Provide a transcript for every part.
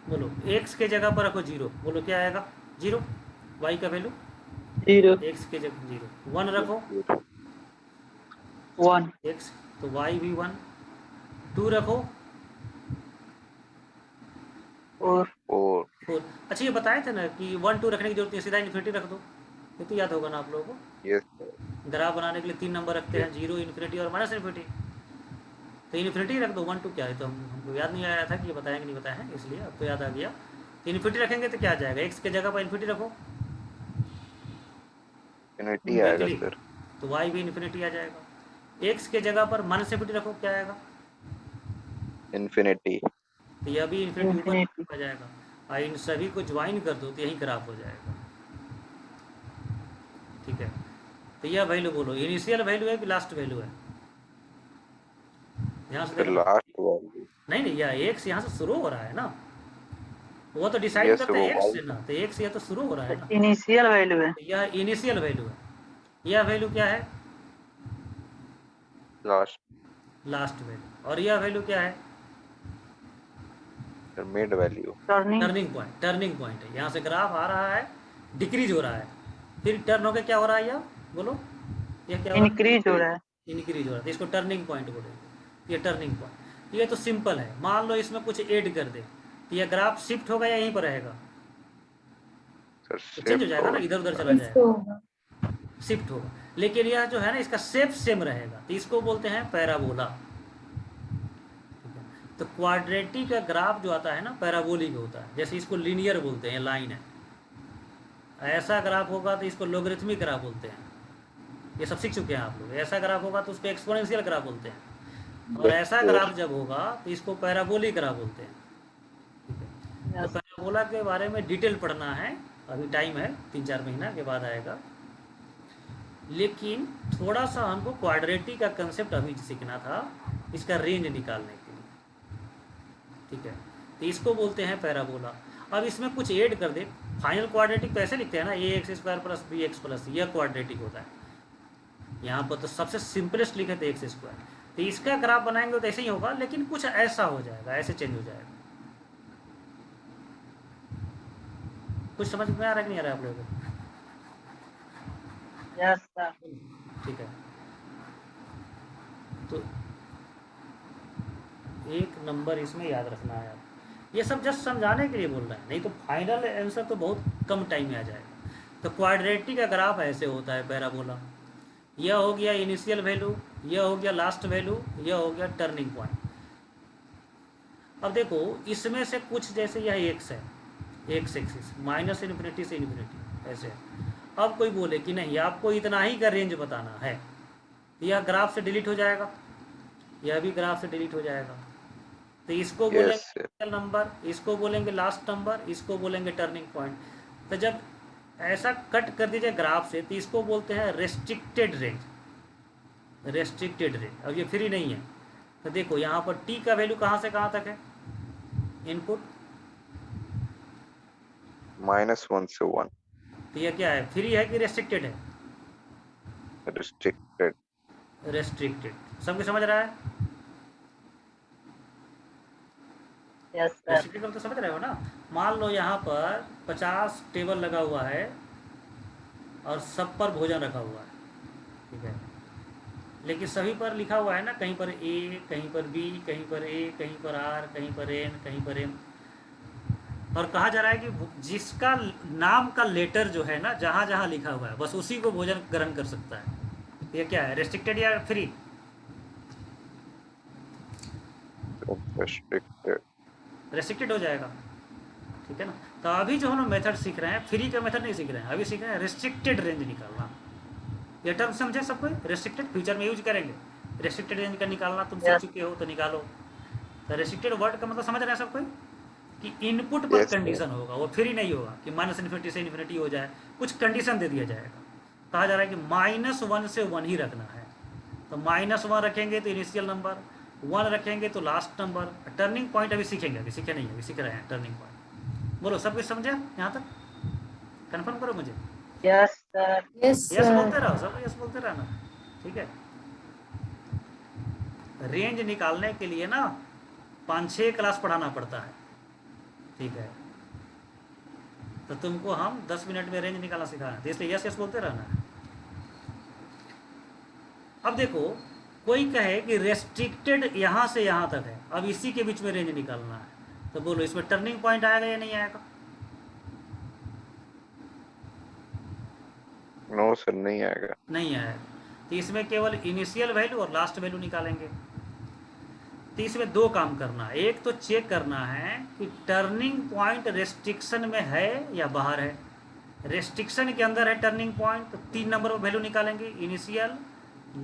बोलो x के जगह पर रखो 0, बोलो क्या आएगा? 0, y का वैल्यू 0 x के जगह 0, 1 रखो 1 x, तो y भी 1, 2 रखो 4 4 4। अच्छा ये बताए थे ना कि 1 2 रखने की जरूरत नहीं, सीधा इन्फिनिटी रख दो, ये तो याद होगा ना आप लोगों को। यस ग्राफ बनाने के लिए 3 नंबर रखते यस हैं, 0, इन्फिनिटी और माइनस इन्फिनिटी। तो इन्फिनिटी रख दो, 1 2 क्या है, तो हमको याद नहीं आया था कि ये बताया कि नहीं बताया है, इसलिए अब तो याद आ गया। तो इन्फिनिटी रखेंगे तो क्या आ जाएगा? x के जगह पर इन्फिनिटी रखो इन्फिनिटी आएगा क्विकली, सर। तो y भी इन्फिनिटी आ जाएगा। x के जगह पर माइनस इन्फिनिटी रखो, क्या आएगा? इन्फिनिटी तो यह भी इन्फिनिटी ऊपर इंफिनिटी आ जाएगा, और इन सभी को ज्वाइन कर दो तो यही ग्राफ हो जाएगा। ठीक है, तो यह वैल्यू बोलो इनिशियल वैल्यू है कि लास्ट वैल्यू है? यहाँ से सर देखना, लास्ट वैल्यू। नहीं नहीं, यह एक्स यहाँ से शुरू हो रहा है ना, वो तो डिसाइड यस करते वो हैं एक्स वाई से ना, तो एक्स यह तो शुरू हो रहा है ना, इनिशियल वैल्यू है तो यह इनिशियल वैल्यू है। यह वैल्यू क्या है? Last last value. और यह वैल्यू क्या है? Sir mid value. Turning turning point. Turning point है, यहाँ से ग्राफ आ रहा है, डिक्रीज हो रहा है, फिर टर्न होकर क्या हो रहा है यह, बोलो यह क्या हो रहा इंक्रीज हो रहा है है? इंक्रीज हो रहा है, तो इसको टर्निंग पॉइंट बोलेंगे। ये टर्निंग पॉइंट, ये तो सिंपल है। मान लो इसमें कुछ ऐड कर दे, तो यह ग्राफ शिफ्ट होगा या यहीं पर रहेगा? सर तो चेंज हो शिफ्ट जाएगा ना, होगा इधर उधर चला शिफ्ट जाएगा, होगा। शिफ्ट होगा। लेकिन यह जो है ना, इसका शेप सेम रहेगा, तो इसको बोलते हैं पैराबोला। तो क्वाड्रेटिक का ग्राफ जो आता है ना, पैराबोलिक होता है। जैसे इसको लीनियर बोलते हैं, लाइन है। ऐसा ग्राफ होगा तो इसको लोगरिथमिक ग्राफ बोलते हैं, ये सब सीख चुके हैं आप लोग। ऐसा ग्राफ होगा तो उसको एक्सपोनेंशियल ग्राफ बोलते हैं, और यस ऐसा सर। ग्राफ जब होगा तो इसको पैराबोलिक ग्राफ बोलते हैं। ठीक है, तो यस पैराबोला के बारे में डिटेल पढ़ना है, अभी टाइम है, 3 4 महीना के बाद आएगा। लेकिन थोड़ा सा हमको क्वाड्रेटिक का कंसेप्ट अभी सीखना था, इसका रेंज निकालने के लिए। ठीक है, तो इसको बोलते हैं पैराबोला। अब इसमें कुछ ऐड कर दे, फाइनल क्वाड्रेटिक तो ऐसे लिखते हैं ना, a x square plus b x plus, यह क्वाड्रेटिक होता है। यहाँ पर तो सबसे सिंपलेस्ट लिखे थे एक्स स्क्वायर, तो इसका ग्राफ बनाएंगे तो ऐसे ही होगा, लेकिन कुछ ऐसा हो जाएगा, ऐसे चेंज हो जाएगा। कुछ समझ में आ रहा है कि नहीं आ रहा है आप लोगों को? यस सर ठीक है, तो एक नंबर इसमें याद रखना है आप। ये सब जस्ट समझाने के लिए बोल रहे हैं, नहीं तो फाइनल आंसर तो बहुत कम टाइम में आ जाएगा। तो क्वाड्रेटिक का ग्राफ ऐसे होता है पैराबोला। यह हो गया इनिशियल वैल्यू, यह हो गया लास्ट वैल्यू, यह हो गया टर्निंग पॉइंट। अब देखो इसमें से कुछ, जैसे यह एक्स है, एक्स एक्सिस माइनस इन्फिनिटी से इन्फिनिटी ऐसे है। अब कोई बोले कि नहीं आपको इतना ही का रेंज बताना है, यह ग्राफ से डिलीट हो जाएगा, यह भी ग्राफ से डिलीट हो जाएगा। तो इसको बोलेंगे यस सर। इनिशियल नंबर, इसको बोलेंगे लास्ट नंबर, इसको बोलेंगे टर्निंग पॉइंट। तो जब ऐसा कट कर दीजिए ग्राफ से, तो इसको बोलते हैं रेस्ट्रिक्टेड रेंज। रेस्ट्रिक्टेड रेंज, अब ये फ्री नहीं है। तो देखो यहाँ पर टी का वैल्यू कहाँ से कहाँ तक है, इनपुट, -1 से 1 तो ये क्या है, फ्री है कि रेस्ट्रिक्टेड है? रिस्ट्रिक्टेड। रेस्ट्रिक्टेड। सबके समझ रहा है? यस सर रेस्ट्रिक्टेड तो समझ रहे हो ना। मान लो यहाँ पर 50 टेबल लगा हुआ है और सब पर भोजन रखा हुआ है, ठीक है, लेकिन सभी पर लिखा हुआ है ना, कहीं पर ए, कहीं पर बी, कहीं पर ए, कहीं पर आर, कहीं पर एन, कहीं पर एम। और कहा जा रहा है कि जिसका नाम का लेटर जो है ना, जहाँ जहाँ लिखा हुआ है बस उसी को भोजन ग्रहण कर सकता है। ये क्या है, रेस्ट्रिक्टेड या फ्री? रिस्ट्रिक्टेड। रेस्ट्रिक्टेड हो जाएगा। ठीक है ना। तो अभी जो हम लोग मेथड सीख रहे हैं, फ्री का मेथड नहीं सीख रहे हैं, अभी सीख रहे हैं रेस्ट्रिक्टेड रेंज निकालना। ये टर्म समझे सबको? रेस्ट्रिक्टेड फ्यूचर में यूज करेंगे। रेस्ट्रिक्टेड रेंज का निकालना तुम सीख यस चुके हो तो निकालो। तो रेस्ट्रिक्टेड वर्ड का मतलब समझ रहे हैं सबको, कि इनपुट पर यस सर। कंडीशन होगा, वो फ्री नहीं होगा कि माइनस इन्फिनिटी से इन्फिनिटी हो जाए, कुछ कंडीशन दे दिया जाएगा। कहा जा रहा है कि -1 से 1 ही रखना है। तो -1 रखेंगे तो इनिशियल नंबर, 1 रखेंगे तो लास्ट नंबर। टर्निंग पॉइंट अभी सीखेंगे, अभी सीखे नहीं, अभी सीख रहे हैं टर्निंग पॉइंट। बोलो सब कुछ समझे यहाँ तक? कंफर्म करो मुझे। यस सर यस यस बोलते सर। रहो, सब यस बोलते रहना। ठीक है, रेंज निकालने के लिए ना 5-6 क्लास पढ़ाना पड़ता है, ठीक है। तो तुमको हम 10 मिनट में रेंज निकालना सिखाना है, तो इसलिए यस यस बोलते रहना है। अब देखो, कोई कहे कि रेस्ट्रिक्टेड यहाँ से यहाँ तक है, अब इसी के बीच में रेंज निकालना है, तो बोलो इसमें टर्निंग पॉइंट आएगा या नहीं आएगा? नो सर, नहीं आएगा। नहीं आएगा। तो इसमें केवल इनिशियल वैल्यू और लास्ट वैल्यू निकालेंगे। तो इसमें 2 काम करना है, एक तो चेक करना है कि टर्निंग पॉइंट रेस्ट्रिक्शन में है या बाहर है। रेस्ट्रिक्शन के अंदर है टर्निंग पॉइंट, तो 3 नंबर पर वैल्यू निकालेंगे, इनिशियल,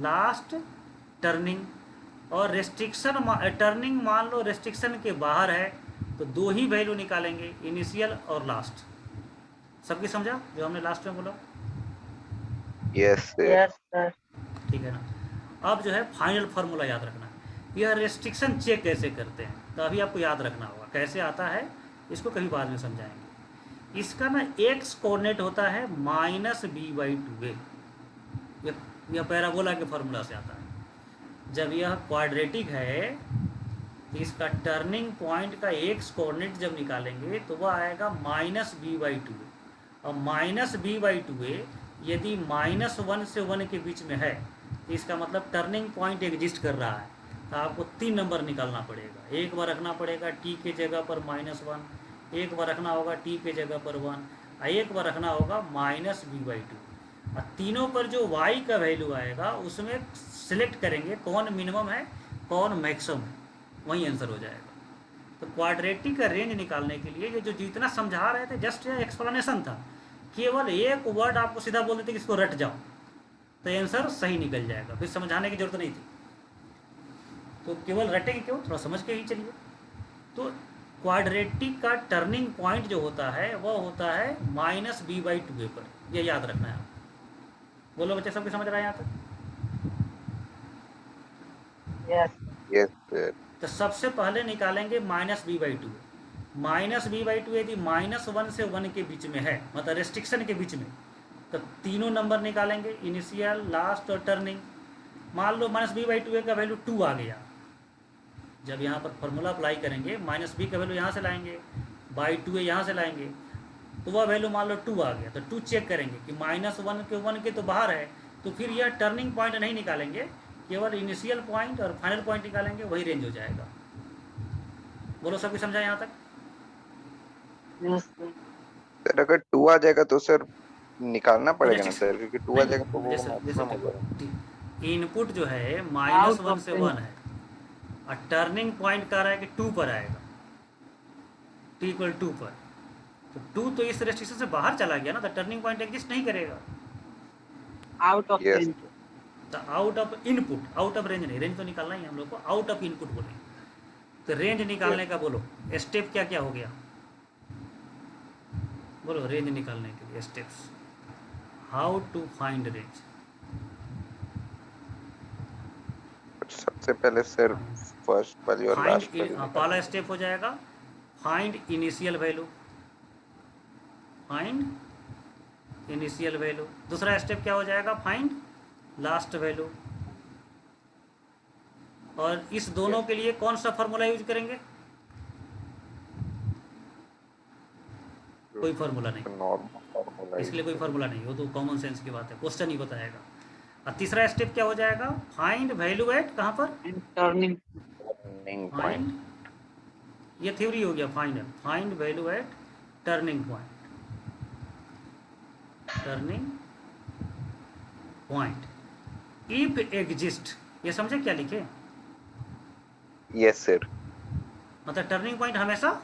लास्ट, टर्निंग। और रेस्ट्रिक्शन टर्निंग मान लो रेस्ट्रिक्शन के बाहर है, तो 2 ही वैल्यू निकालेंगे, इनिशियल और लास्ट। सबकी समझा जो हमने लास्ट में बोला? Yes sir. Yes sir. ठीक है ना। अब जो है फाइनल फार्मूला याद रखना है। यह रेस्ट्रिक्शन चेक कैसे करते हैं, तो अभी आपको याद रखना होगा कैसे आता है, इसको कभी बाद में समझाएंगे। इसका ना एक्स कोऑर्डिनेट होता है -b/2a, यह पैराबोला के फार्मूला से आता है। जब यह क्वाड्रेटिक है तो इसका टर्निंग पॉइंट का एक्स कोऑर्डिनेट जब निकालेंगे तो वह आएगा -b/2a, और -b/2a यदि -1 से 1 के बीच में है तो इसका मतलब टर्निंग पॉइंट एग्जिस्ट कर रहा है। तो आपको 3 नंबर निकालना पड़ेगा। एक बार रखना पड़ेगा t के जगह पर -1, एक बार रखना होगा t के जगह पर 1, और एक बार रखना होगा -b/2। और तीनों पर जो y का वैल्यू आएगा उसमें सिलेक्ट करेंगे कौन मिनिमम है कौन मैक्सिमम है, वही आंसर हो जाएगा। तो क्वाड्रेटिक का रेंज निकालने के लिए ये जो जितना समझा रहे थे जस्ट ये एक्सप्लेनेशन था, केवल एक वर्ड आपको सीधा बोल देते कि इसको रट जाओ तो आंसर सही निकल जाएगा, फिर समझाने की जरूरत नहीं थी। तो केवल रटेंगे क्यों, थोड़ा समझ के ही चलिए। तो क्वाड्रेटिक का टर्निंग पॉइंट जो होता है वह होता है -b/2a पर, यह याद रखना है। बोलो बच्चे, सबके समझ रहा है यहाँ तक? यस। Yes sir. तो सबसे पहले निकालेंगे -b/2a। -b/2 यदि -1 से 1 के बीच में है, मतलब रेस्ट्रिक्शन के बीच में, तो तीनों नंबर निकालेंगे, इनिशियल, लास्ट और टर्निंग। मान लो -b/2a का वैल्यू 2 आ गया, जब यहाँ पर फॉर्मूला अप्लाई करेंगे -b का वैल्यू यहाँ से लाएंगे, /2a यहाँ से लाएंगे, तो वह वैल्यू मान लो 2 आ गया, तो 2 चेक करेंगे कि -1 के तो बाहर है, तो फिर यह टर्निंग पॉइंट नहीं निकालेंगे, केवल इनिशियल पॉइंट और फाइनल पॉइंट निकालेंगे, वही रेंज हो जाएगा। बोलो, सबको समझा यहाँ तक? Yes sir. सर अगर 2 आ जाएगा तो सर निकालना पड़ेगा ना सर, क्योंकि 2 आ नहीं, जाएगा तो वो जैसे मैक्सिमम हो जाएगा। इनपुट जो है Out -1 of से 1 है, और टर्निंग पॉइंट कह रहा है कि 2 पर आएगा, t = 2 पर। तो 2 तो इस रेस्ट्रिक्शन से बाहर चला गया ना, तो टर्निंग पॉइंट एग्जिस्ट नहीं करेगा। Out of Yes. रेंज। तो out of input, out of range नहीं, रेंज तो निकालना ही है हम लोग को, आउट ऑफ इनपुट बोलेंगे। तो रेंज निकालने का बोलो स्टेप क्या क्या हो गया, बोलो रेंज निकालने के लिए steps, how to find range. सबसे पहले सर फर्स्ट वाली और लास्ट वाली फाइंड, पहला स्टेप हो जाएगा find initial value, find initial value. दूसरा स्टेप क्या हो जाएगा, फाइंड लास्ट वैल्यू। और इस दोनों के लिए कौन सा फॉर्मूला यूज करेंगे, कोई फार्मूला नहीं, नॉर्मल फार्मूला इसके लिए कोई फार्मूला नहीं, वो तो कॉमन सेंस की बात है, क्वेश्चन ही बताएगा। और तीसरा स्टेप क्या हो जाएगा, फाइंड वैल्यू एट कहाँ पर, टर्निंग। Turning point. फाइंड, ये थ्योरी हो गया final, find value at turning point, turning point if exist. ये समझे क्या लिखे, यस सर। मतलब टर्निंग पॉइंट हमेशा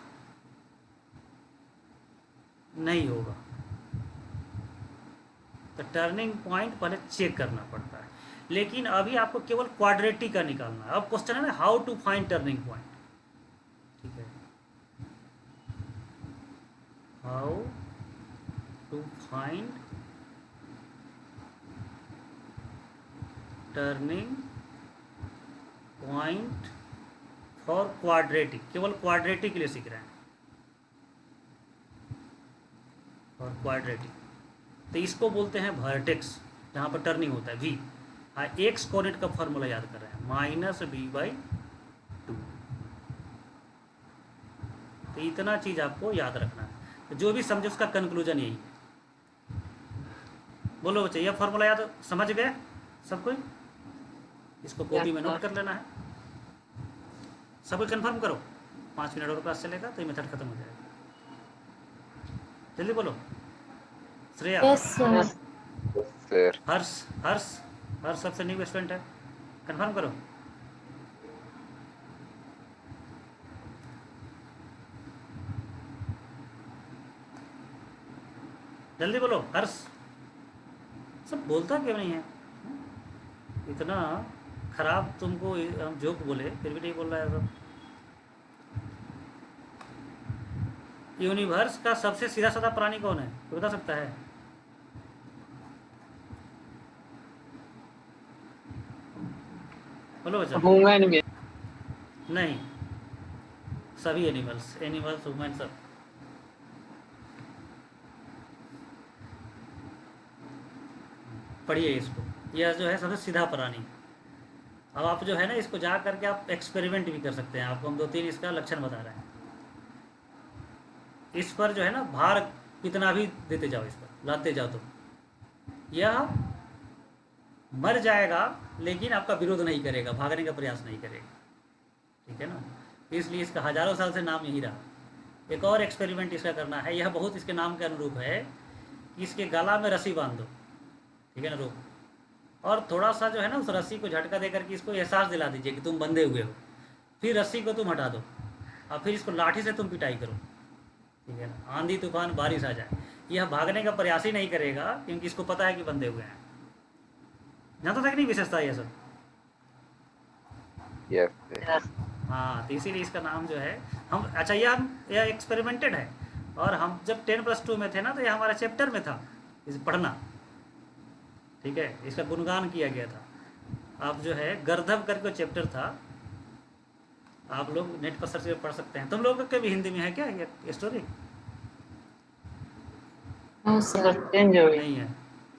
नहीं होगा, तो टर्निंग पॉइंट पहले चेक करना पड़ता है। लेकिन अभी आपको केवल क्वाड्रेटिक का निकालना है। अब क्वेश्चन है ना, how to find turning point, ठीक है, how to find turning point for quadratic, केवल क्वाड्रेटिक के लिए सीख रहे हैं, और क्वाड्रेटिक तो इसको बोलते हैं वर्टेक्स, जहाँ पर टर्निंग होता है v। एक्स कोऑर्डिनेट का फॉर्मूला याद कर रहे हैं, -b/2। तो इतना चीज़ आपको याद रखना है, तो जो भी समझे उसका कंक्लूजन यही है। बोलो बच्चे, यह फॉर्मूला याद समझ गए सब कोई? इसको कॉपी Yes, में नोट sir. कर लेना है। सब कोई कंफर्म करो, 5 मिनट और क्लास चलेगा तो ये मेथड खत्म हो जाएगा। जल्दी बोलो। Shreya, yes sir. Yes. Sir Harsh, Harsh, Harsh सबसे न्यू स्टूडेंट है, कंफर्म करो। जल्दी बोलो हर्ष। सब बोलता क्यों नहीं है? इतना खराब तुमको हम जोक बोले फिर भी नहीं बोल रहा है सब। यूनिवर्स का सबसे सीधा साधा प्राणी कौन है, कोई बता सकता है? बोलो बच्चा। Human being. नहीं, सभी एनिमल्स, एनिमल्स ह्यूमन सब। पढ़िए इसको, यह जो है सबसे सीधा प्राणी। अब आप जो है ना इसको जा करके आप एक्सपेरिमेंट भी कर सकते हैं, आपको हम 2-3 इसका लक्षण बता रहे हैं। इस पर जो है ना भार कितना भी देते जाओ, इस पर लाते जाओ, तो यह मर जाएगा लेकिन आपका विरोध नहीं करेगा, भागने का प्रयास नहीं करेगा, ठीक है ना। इसलिए इसका हजारों साल से नाम यही रहा। एक और एक्सपेरिमेंट इसका करना है, यह बहुत इसके नाम के अनुरूप है कि इसके गला में रस्सी बांध दो, ठीक है ना, रोक, और थोड़ा सा जो है ना उस रस्सी को झटका दे करके इसको एहसास दिला दीजिए कि तुम बंधे हुए हो। फिर रस्सी को तुम हटा दो और फिर इसको लाठी से तुम पिटाई करो, ठीक है ना। आंधी तूफान बारिश आ जाए, यह भागने का प्रयास ही नहीं करेगा क्योंकि इसको पता है कि बंधे हुए हैं। जानता था कि नहीं विशेषता यह सब? Yes Yes. हाँ, तो इसीलिए इसका नाम जो है हम, अच्छा यह एक्सपेरिमेंटेड है, और हम जब 10+2 में थे ना तो यह हमारा चैप्टर में था इसे पढ़ना, ठीक है। इसका गुणगान किया गया था। आप जो है गर्धव करके चैप्टर था, आप लोग नेट पर सर्च कर पढ़ सकते हैं। तुम लोगों के भी हिंदी में है क्या ये story? No So sir. change हो गई. नहीं है,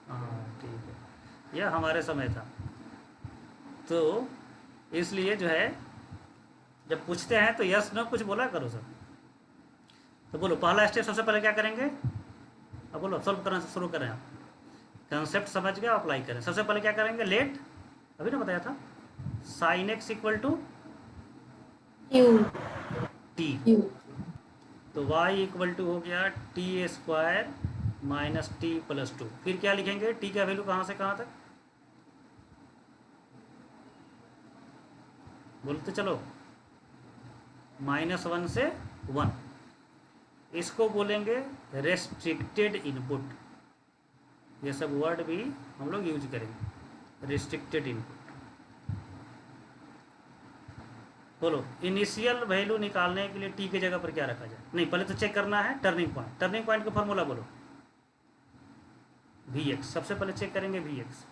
हाँ ठीक है, यह हमारे समय था। तो इसलिए जो है जब पूछते हैं तो यस नो कुछ बोला करो सब। तो बोलो पहला स्टेप सबसे पहले क्या करेंगे? अब बोलो सॉल्व करना शुरू करें। आप कंसेप्ट समझ गए, अप्लाई करें। सबसे पहले क्या करेंगे? लेट, अभी ना बताया था, sine x equal to u t, u तो वाई इक्वल टू हो गया t square minus t plus 2। फिर क्या लिखेंगे? टी का वैल्यू कहाँ से कहाँ तक बोलते चलो, -1 से 1। इसको बोलेंगे रेस्ट्रिक्टेड इनपुट। ये सब वर्ड भी हम लोग यूज करेंगे, रेस्ट्रिक्टेड इनपुट। बोलो इनिशियल वैल्यू निकालने के लिए टी की जगह पर क्या रखा जाए? नहीं, पहले तो चेक करना है टर्निंग पॉइंट। टर्निंग पॉइंट का फॉर्मूला बोलो, वी एक्स। सबसे पहले चेक करेंगे वी एक्स।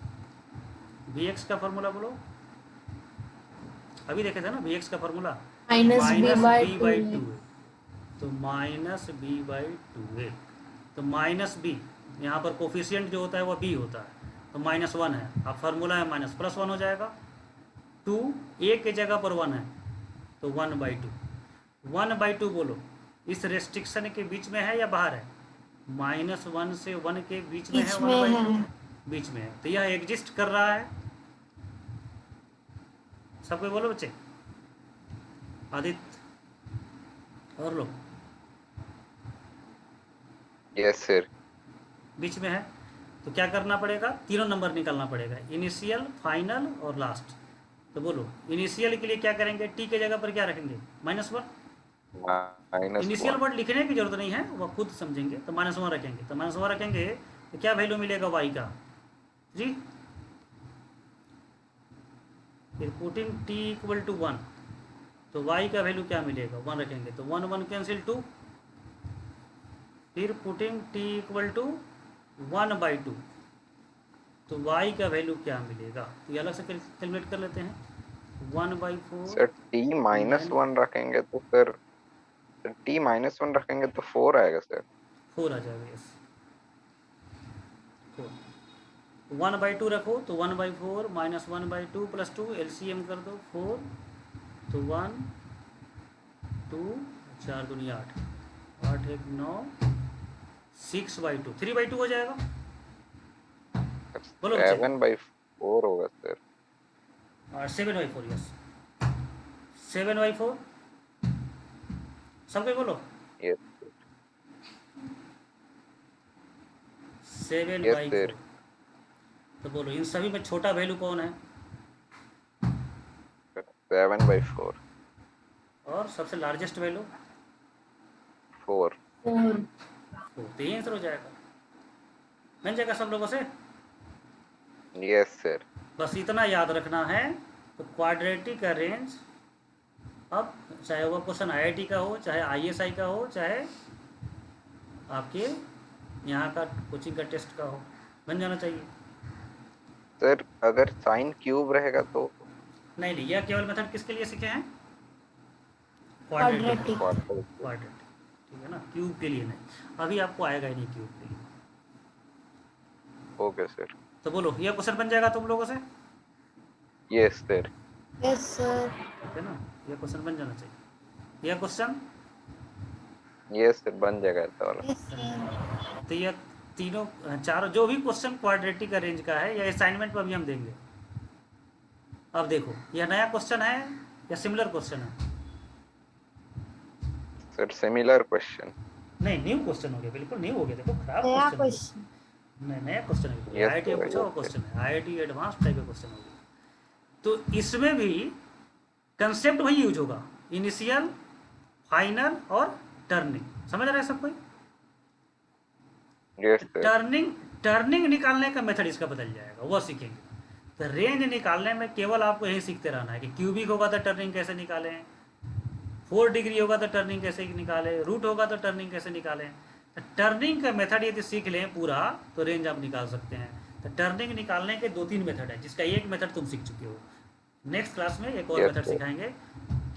वी एक्स का फॉर्मूला बोलो, अभी देखे थे ना वी एक्स का formula, minus b by b two by 2 है, तो माइनस बी बाई 2 है। तो माइनस बी, यहाँ पर कोफिशियंट जो होता है वो बी होता है, तो -1 है। अब फार्मूला है माइनस प्लस 1 हो जाएगा। 2 ए के जगह पर 1 है, तो 1/2। 1/2 बोलो इस रेस्ट्रिक्शन के बीच में है या बाहर है? -1 से 1 के बीच में है, बीच में 1/2 है। बीच में है, तो यह एग्जिस्ट कर रहा है। सबको बोलो बच्चे, आदित्य और लोग, यस सर बीच में है। तो क्या करना पड़ेगा? तीनों नंबर निकालना पड़ेगा, इनिशियल, फाइनल और लास्ट। तो बोलो इनिशियल के लिए क्या करेंगे? टी के जगह पर क्या रखेंगे? -1। इनिशियल -1 वर्ड लिखने की जरूरत नहीं है, वो खुद समझेंगे। तो -1 रखेंगे, तो -1 रखेंगे तो क्या वैल्यू मिलेगा वाई का जी? फिर पुटिंग टी इक्वल टू 1, तो वाई का वैल्यू क्या मिलेगा? 1 रखेंगे, तो 1 1 कैंसिल 2। फिर पुटिंग टी इक्वल टू 1/2, तो वाई का वैल्यू क्या मिलेगा? तो ये अलग से कैलकुलेट कर लेते हैं। 1/4 सर t -1 रखेंगे तो फिर t -1 रखेंगे तो 4 आएगा सर। 4 आ जाएगा, यस 4। 1/2 रखो तो 1/4 -1/2 + 2 एलसीएम कर दो 4, तो 1 2 4 दूनी 8, 8 1 9, 6/2, 3/2 हो जाएगा। बोलो बच्चे। 7/4 होगा सर। और 7/4, यस 7/4, सबके बोलो यस 7/4। सर। तो बोलो इन सभी में छोटा वैल्यू कौन है 7/4 और सबसे लार्जेस्ट वैल्यू 4। 4. तो ये आंसर हो जाएगा। बन जाएगा सब लोगों से। Yes sir. बस इतना याद रखना है। तो क्वाड्रेटिक का रेंज, अब चाहे वो क्वेश्चन आईआईटी का हो, चाहे आईएसआई का हो, चाहे आपके यहाँ का कोचिंग का टेस्ट का हो, बन जाना चाहिए। सर अगर साइन क्यूब रहेगा तो नहीं नहीं, यह केवल मेथड किसके लिए सीखे हैं? Quadratic. क्वाड्रेटिक, ठीक है ना, क्यूब के लिए नहीं। अभी आपको आएगा ही नहीं क्यूब के लिए। Okay sir. तो बोलो यह क्वेश्चन बन जाएगा तुम लोगों से, यस सर। Yes, sir. ठीक है ना, यह क्वेश्चन बन जाना चाहिए। यह क्वेश्चन, यस सर बन जाएगा ऐसा वाला। Yes, sir. तो यह तीनों चारों जो भी क्वेश्चन क्वाड्रेटिक का रेंज का है, यह असाइनमेंट पर भी हम देंगे। अब देखो यह नया क्वेश्चन है या सिमिलर क्वेश्चन है? Sir similar question. नहीं, न्यू क्वेश्चन हो गया, बिल्कुल न्यू हो गया। देखो खराब नया क्वेश्चन क्वेश्चन. नहीं, नया क्वेश्चन है, Yes, आईआईटी sir, पूछा हुआ yes, क्वेश्चन है, आईआईटी एडवांस टाइप का क्वेश्चन हो गया। तो इसमें भी कंसेप्ट वही यूज होगा, इनिशियल, फाइनल और टर्निंग। समझ रहा है सब कोई? Yes sir. टर्निंग निकालने का मेथड इसका बदल जाएगा, वो सीखेंगे। तो रेंज निकालने में केवल आपको यही सीखते रहना है कि क्यूबिक होगा तो टर्निंग कैसे निकालें, 4 डिग्री होगा तो टर्निंग कैसे निकालें, रूट होगा तो टर्निंग कैसे निकालें। तो टर्निंग का मेथड यदि सीख लें पूरा तो रेंज आप निकाल सकते हैं। तो टर्निंग निकालने के 2-3 मेथड है, जिसका एक मेथड तुम सीख चुके हो। नेक्स्ट क्लास में एक और Yes, मेथड sir. सिखाएंगे,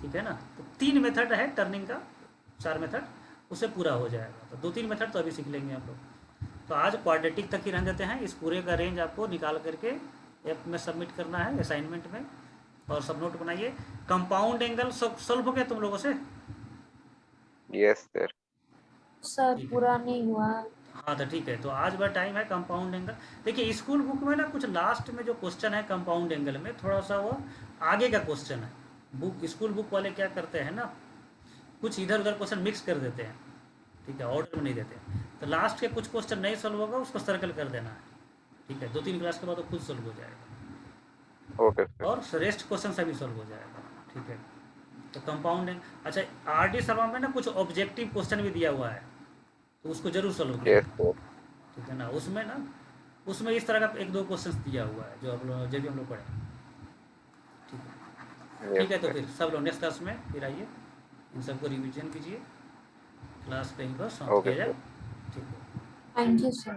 ठीक है ना। तो 3 मेथड है टर्निंग का, 4 मेथड, उससे पूरा हो जाएगा। तो 2-3 मेथड तो अभी सीख लेंगे आप लोग। तो आज क्वाड्रेटिक तक ही रहने देते हैं। इस पूरे का रेंज आपको निकाल करके ऐप में सबमिट करना है असाइनमेंट में, और सब नोट बनाइए। कंपाउंड एंगल सॉल्व हो गया तुम लोगों से? Yes sir. Sir, ठीक है। पूरा नहीं हुआ. हाँ तो ठीक है, तो आज बड़ा टाइम है कंपाउंड एंगल। देखिए स्कूल बुक में ना कुछ लास्ट में जो क्वेश्चन है कंपाउंड एंगल में, थोड़ा सा वो आगे का क्वेश्चन है। स्कूल बुक वाले क्या करते हैं ना, कुछ इधर उधर क्वेश्चन मिक्स कर देते हैं, ठीक है, ऑर्डर में नहीं देते। तो लास्ट के कुछ क्वेश्चन नहीं सॉल्व होगा, उसको सर्कल कर देना है, ठीक है। 2-3 क्लास के बाद वो खुद सॉल्व हो जाएगा, ओके सर। और रेस्ट क्वेश्चन सभी सॉल्व हो जाएगा, ठीक है। तो कंपाउंड, अच्छा आरडी शर्मा में ना कुछ ऑब्जेक्टिव क्वेश्चन भी दिया हुआ है, तो उसको जरूर सॉल्व किया, यस सर। ठीक है ना। उसमें इस तरह का 1-2 क्वेश्चन दिया हुआ है जो भी हम लोग पढ़े, ठीक है। ठीक है, तो फिर सब लोग नेक्स्ट क्लास में फिर आइए, इन सबको रिवीजन कीजिए, क्लास कहीं पर समाप्त Okay, किया जाए, sir. ठीक है। Thank you, sir.